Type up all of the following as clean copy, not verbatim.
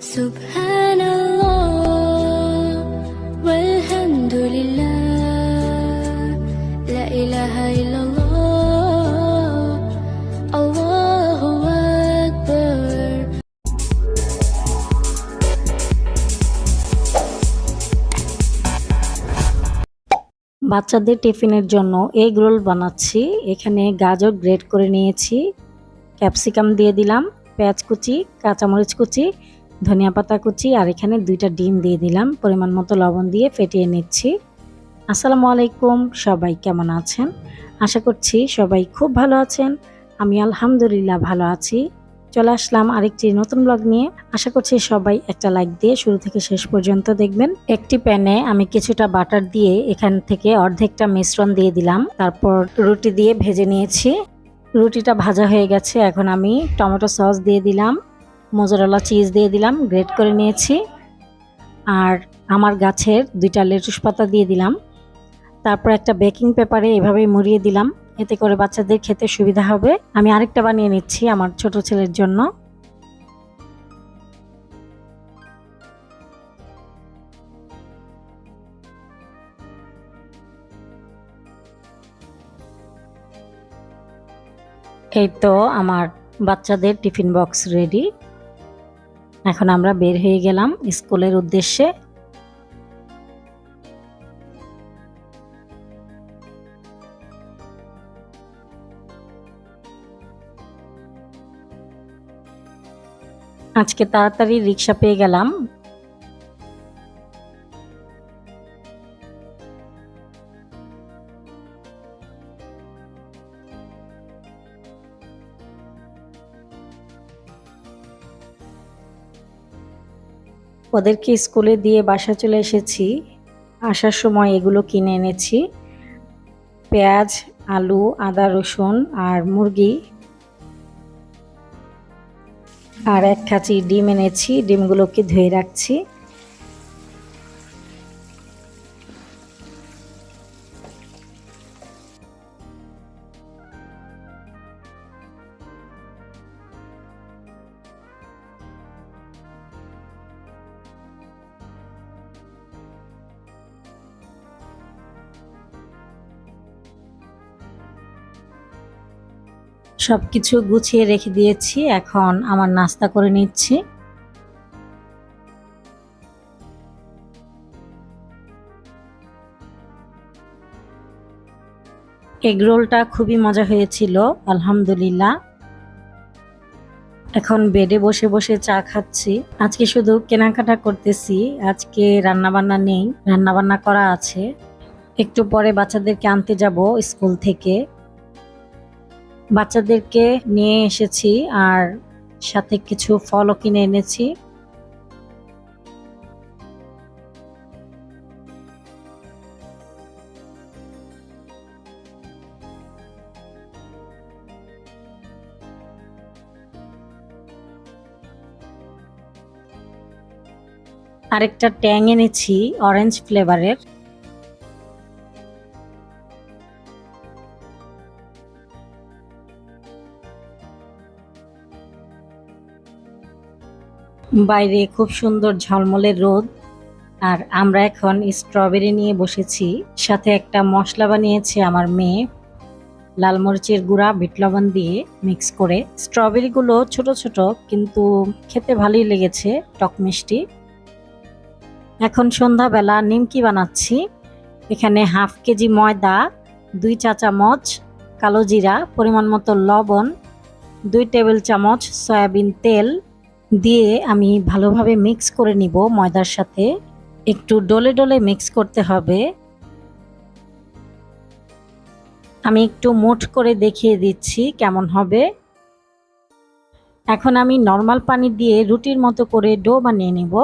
Subhanallah walhamdulillah la ilaha illallah Allahu akbar। বাচ্চাদের টিফিনের জন্য এগ রোল বানাচ্ছি। এখানে গাজর গ্রেট করে নিয়েছি, ক্যাপসিকাম দিয়ে দিলাম, পেঁয়াজ কুচি, কাঁচামরিচ কুচি, ধনিয়া পাতা কুচি আর এখানে 2টা ডিম দিয়ে দিলাম। পরিমাণ মতো লবণ দিয়ে ফেটিয়ে নিচ্ছি। আসসালামু আলাইকুম, সবাই কেমন আছেন? আশা করছি সবাই খুব ভালো আছেন। আমি আলহামদুলিল্লাহ ভালো আছি। চলে আসলাম আরেকটি নতুন ব্লগ নিয়ে। আশা করছি সবাই একটা লাইক দিয়ে শুরু থেকে শেষ পর্যন্ত দেখবেন। একটি প্যানে আমি কিছুটা বাটার দিয়ে এখান থেকে অর্ধেকটা মিশ্রণ দিয়ে দিলাম, তারপর রুটি দিয়ে ভেজে নিয়েছি। রুটিটা ভাজা হয়ে গেছে। এখন আমি টমেটো সস দিয়ে দিলাম, মোজারেলা চিজ দিয়ে দিলাম, গ্রেট করে নিয়েছি, আর আমার গাছের 2টা লেটুস পাতা দিয়ে দিলাম। তারপর একটা বেকিং পেপারে এভাবে মুড়িয়ে দিলাম, এতে করে বাচ্চাদের খেতে সুবিধা হবে। আমি আরেকটা বানিয়ে নিচ্ছি আমার ছোট ছেলের জন্য। এই তো আমার বাচ্চাদের টিফিন বক্স রেডি। এখন আমরা বের হয়ে গেলাম স্কুলের উদ্দেশ্যে। আজকে তাড়াতাড়ি রিক্সা পেয়ে গেলাম। ওদেরকে স্কুলে দিয়ে বাসা চলে এসেছি। আসার সময় এগুলো কিনে এনেছি, পেঁয়াজ, আলু, আদা, রসুন আর মুরগি, আর 1 কাঁচি ডিম এনেছি। ডিমগুলোকে ধুয়ে রাখছি। সবকিছু গুছিয়ে রেখে দিয়েছি। এখন আমার নাস্তা করে নিচ্ছি। এগ রোলটা খুবই মজা হয়েছিল, আলহামদুলিল্লাহ। এখন বেডে বসে বসে চা খাচ্ছি। আজকে শুধু কেনাকাটা করতেছি, আজকে রান্নাবান্না নেই, রান্নাবান্না করা আছে। একটু পরে বাচ্চাদেরকে আনতে যাব স্কুল থেকে। বাচ্চাদেরকে নিয়ে এসেছি আর সাথে কিছু ফলও কিনে এনেছি। আরেকটা ট্যাং এনেছি অরেঞ্জ ফ্লেভারের। বাইরে খুব সুন্দর ঝলমলে রোদ, আর আমরা এখন স্ট্রবেরি নিয়ে বসেছি। সাথে একটা মশলা বানিয়েছে আমার মেয়ে, লাল মরিচের গুঁড়া, বিট লবণ দিয়ে মিক্স করে। স্ট্রবেরিগুলো ছোট ছোট, কিন্তু খেতে ভালোই লেগেছে, টক মিষ্টি। এখন সন্ধ্যাবেলা নিমকি বানাচ্ছি। এখানে 1/2 কেজি ময়দা, 2 চা চামচ কালো জিরা, পরিমাণ মতো লবণ, 2 টেবিল চামচ সয়াবিন তেল দিয়ে আমি ভালোভাবে মিক্স করে নিব ময়দার সাথে। একটু ডলে ডলে মিক্স করতে হবে। আমি একটু মুঠ করে দেখিয়ে দিচ্ছি কেমন হবে। এখন আমি নর্মাল পানি দিয়ে রুটির মতো করে ডো বানিয়ে নিব।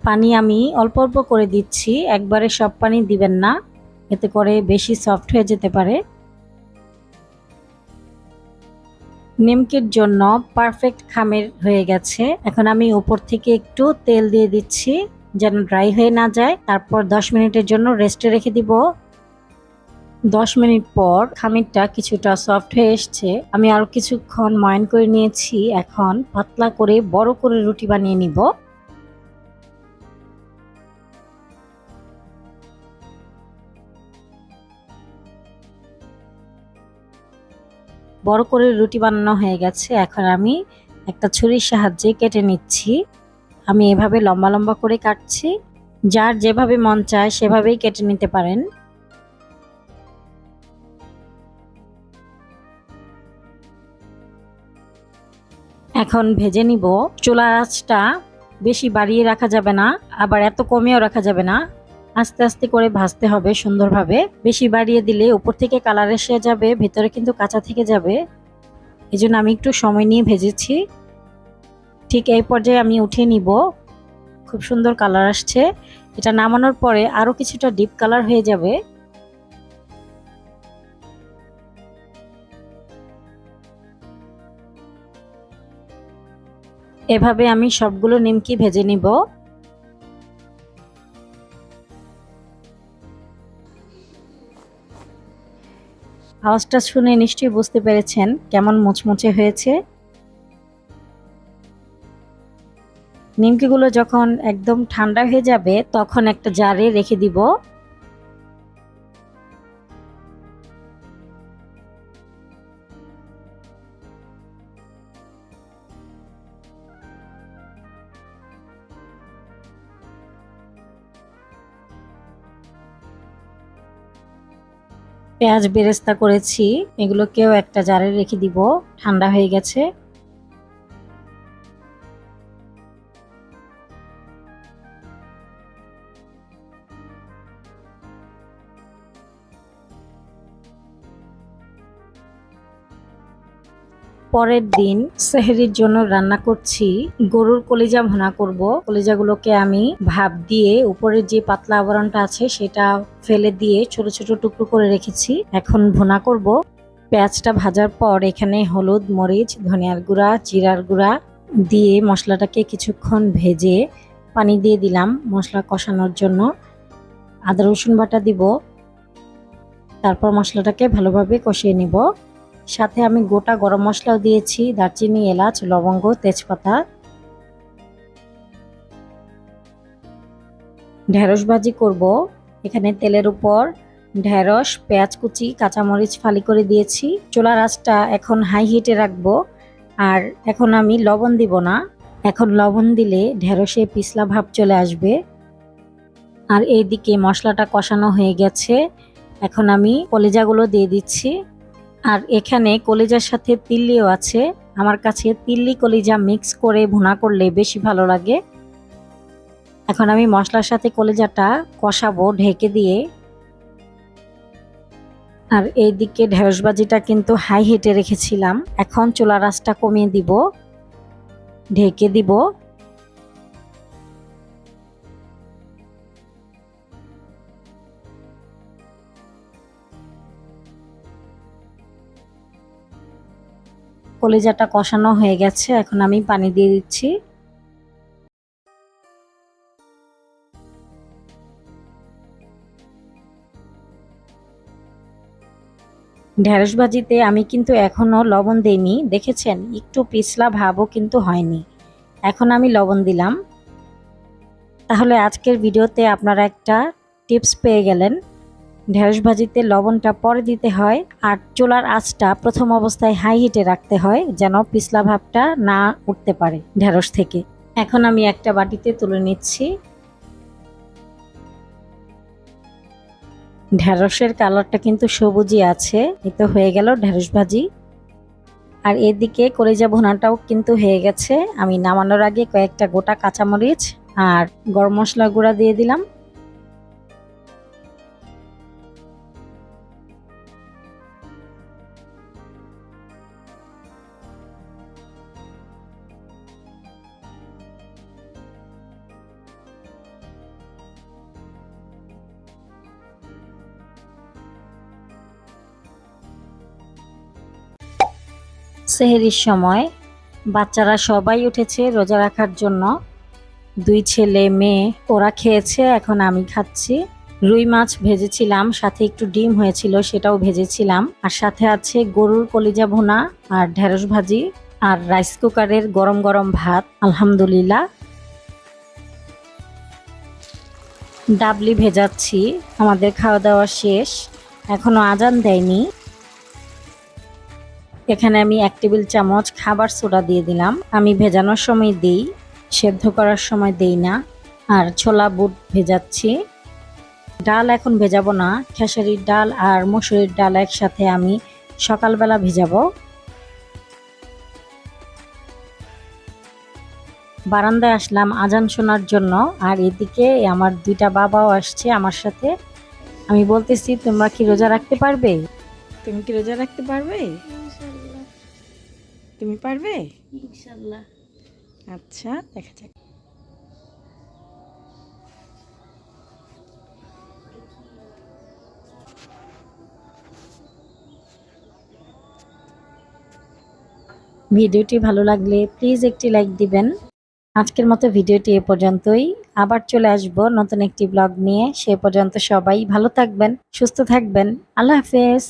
পানি আমি অল্প অল্প করে দিচ্ছি, একবারে সব পানি দিবেন না, এতে করে বেশি সফট হয়ে যেতে পারে। নিমকির জন্য পারফেক্ট খামের হয়ে গেছে। এখন আমি উপর থেকে একটু তেল দিয়ে দিচ্ছি যেন ড্রাই হয়ে না যায়। তারপর 10 মিনিটের জন্য রেস্টে রেখে দিব। 10 মিনিট পর খামিরটা কিছুটা সফট হয়ে এসছে। আমি আরো কিছুক্ষণ ময়ান করে নিয়েছি। এখন পাতলা করে বড় করে রুটি বানিয়ে নিব। বড় করে রুটি বানানো হয়ে গেছে। এখন আমি একটা ছুরির সাহায্যে কেটে নিচ্ছি। আমি এভাবে লম্বা লম্বা করে কাটছি। যার যেভাবে মন চায় সেভাবেই কেটে নিতে পারেন। এখন ভেজে নিব। চুলার আঁচটা বেশি বাড়িয়ে রাখা যাবে না, আবার এত কমিয়েও রাখা যাবে না। আস্তে আস্তে করে ভাজতে হবে সুন্দরভাবে। বেশি বাড়িয়ে দিলে উপর থেকে কালার এসে যাবে, ভেতরে কিন্তু কাঁচা থেকে যাবে। এজন্য আমি একটু সময় নিয়ে ভেজেছি। ঠিক এই পর্যায়ে আমি উঠিয়ে নিব। খুব সুন্দর কালার আসছে। এটা নামানোর পরে আরো কিছুটা ডিপ কালার হয়ে যাবে। এভাবে আমি সবগুলো নিমকি ভেজে নিব। আওয়াজটা শুনে নিশ্চয়ই বুঝতে পেরেছেন কেমন মুচমুচে হয়েছে। নিমকিগুলো যখন একদম ঠান্ডা হয়ে যাবে তখন একটা জারে রেখে দিব। পেঁয়াজ বেরেস্তা করেছি, এগুলোকেও একটা জারে রেখে দিব, ঠান্ডা হয়ে গেছে। পরের দিন সেহরির জন্য রান্না করছি গরুর কলিজা ভুনা করব। কলিজাগুলোকে আমি ভাপ দিয়ে উপরের যে পাতলা আবরণটা আছে সেটা ফেলে দিয়ে ছোট ছোট টুকরো করে রেখেছি। এখন ভুনা করব। পেঁয়াজটা ভাজার পর এখানে হলুদ, মরিচ, ধনিয়ার গুঁড়া, জিরার গুঁড়া দিয়ে মশলাটাকে কিছুক্ষণ ভেজে পানি দিয়ে দিলাম মশলা কষানোর জন্য। আদা রসুন বাটা দিব। তারপর মশলাটাকে ভালোভাবে কষিয়ে নিব। সাথে আমি গোটা গরম মশলাও দিয়েছি, দারচিনি, এলাচ, লবঙ্গ, তেজপাতা। ঢেঁড়স ভাজি করব। এখানে তেলের উপর ঢেঁড়স, পেঁয়াজ কুচি, কাঁচামরিচ ফালি করে দিয়েছি। চুলার আঁচটা এখন হাই হিটে রাখবো। আর এখন আমি লবণ দিব না। এখন লবণ দিলে ঢেঁড়সে পিছলা ভাব চলে আসবে। আর এইদিকে মশলাটা কষানো হয়ে গেছে। এখন আমি কলিজাগুলো দিয়ে দিচ্ছি। আর এখানে কলিজার সাথে তিল্লিও আছে। আমার কাছে তিল্লি কলিজা মিক্স করে ভুনা করলে বেশি ভালো লাগে। এখন আমি মশলার সাথে কলিজাটা কষাবো ঢেকে দিয়ে। আর এইদিকে ঢেঁড়স ভাজিটা কিন্তু হাই হিটে রেখেছিলাম। এখন চুলার আঁচটা কমিয়ে দিব, ঢেকে দিব। কলিজাটা কষানো হয়ে গেছে, এখন আমি পানি দিয়ে দিচ্ছি। ঢেঁড়স ভাজিতে আমি কিন্তু এখনো লবণ দেইনি, দেখেছেন একটু পিছলা ভাবও কিন্তু হয়নি। এখন আমি লবণ দিলাম। তাহলে আজকের ভিডিওতে আপনারা একটা টিপস পেয়ে গেলেন। ঢেঁড়স ভাজিতে লবণটা পরে দিতে হয়, আর চুলার আঁচটা প্রথম অবস্থায় হাই হিটে রাখতে হয় যেন পিছলা ভাবটা না উঠতে পারে ঢেঁড়স থেকে। এখন আমি একটা বাটিতে তুলে নিচ্ছি। ঢেঁড়সের কালারটা কিন্তু সবুজই আছে। এই তো হয়ে গেল ঢেঁড়স ভাজি। আর এদিকে কলিজা ভুনাটাও কিন্তু হয়ে গেছে। আমি নামানোর আগে কয়েকটা গোটা কাঁচামরিচ আর গরম মশলা গুঁড়া দিয়ে দিলাম। সেহরির সময় বাচ্চারা সবাই উঠেছে রোজা রাখার জন্য। 2 ছেলে মেয়ে ওরা খেয়েছে, এখন আমি খাচ্ছি। রুই মাছ ভেজেছিলাম, সাথে একটু ডিম হয়েছিল সেটাও ভেজেছিলাম। আর সাথে আছে গরুর কলিজা ভুনা আর ঢেঁড়স ভাজি আর রাইস কুকারের গরম গরম ভাত। আলহামদুলিল্লাহ। ডাবলি ভেজাচ্ছি। আমাদের খাওয়া দাওয়া শেষ, এখনো আজান দেয়নি। এখানে আমি 1 টেবিল চামচ খাবার সোডা দিয়ে দিলাম। আমি ভেজানোর সময় দিই, সেদ্ধ করার সময় দেই না। আর ছোলা বুট ভেজাচ্ছি। ডাল এখন ভেজাবো না, খেসারির ডাল আর মসুরির ডাল একসাথে আমি সকালবেলা ভেজাবো। বারান্দায় আসলাম আজান শোনার জন্য, আর এদিকে আমার 2টা বাবাও আসছে আমার সাথে। আমি বলতেছি, তোমরা কি রোজা রাখতে পারবে? তুমি কি রোজা রাখতে পারবে? ইনশাল্লাহ। তুমি পারবে? ইনশাল্লাহ। আচ্ছা, দেখা যাক। ভিডিওটি ভালো লাগলে প্লিজ একটি লাইক দিবেন। আজকের মতো ভিডিওটি এ পর্যন্তই। আবার চলে আসব নতুন একটি ব্লগ নিয়ে। সে পর্যন্ত সবাই ভালো থাকবেন, সুস্থ থাকবেন। আল্লাহ হাফেজ।